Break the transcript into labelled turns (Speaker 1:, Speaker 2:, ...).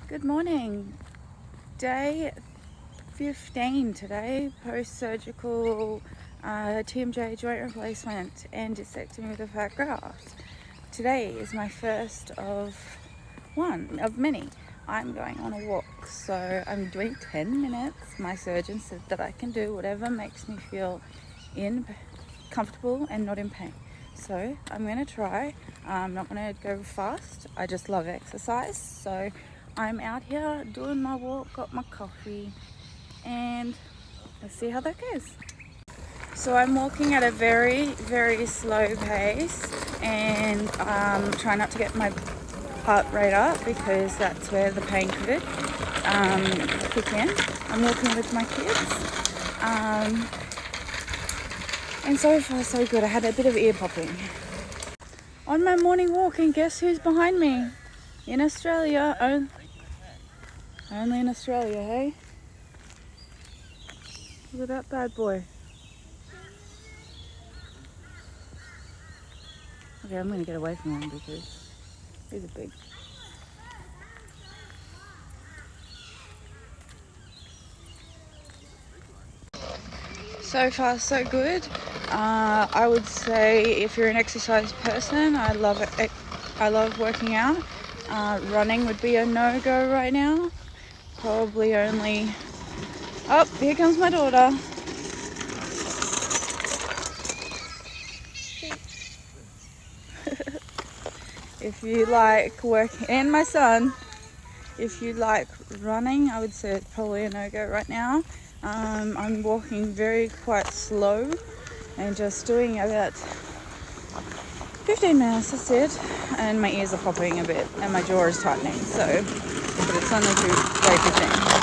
Speaker 1: Good morning. Day 15 today, post-surgical TMJ joint replacement and discectomy with a fat graft. Today is my first of one of many. I'm going on a walk, so I'm doing 10 minutes. My surgeon said that I can do whatever makes me feel comfortable and not in pain. So I'm going to try. I'm not going to go fast. I just love exercise. So I'm out here doing my walk, got my coffee, and let's see how that goes. So I'm walking at a very, very slow pace and try not to get my heart rate up because that's where the pain could kick in. I'm walking with my kids. And so far so good. I had a bit of ear popping. On my morning walk, and guess who's behind me? In Australia. Only in Australia, hey? Look at that bad boy. Okay, I'm going to get away from him because he's a big... So far, so good. I would say if you're an exercise person, I love it. I love working out. Running would be a no-go right now. Probably only... Oh, here comes my daughter. If you like working, and my son, if you like running, I would say it's probably a no-go right now. I'm walking quite slow and just doing about 15 minutes, that's it. And my ears are popping a bit and my jaw is tightening, so, but it's only day 15.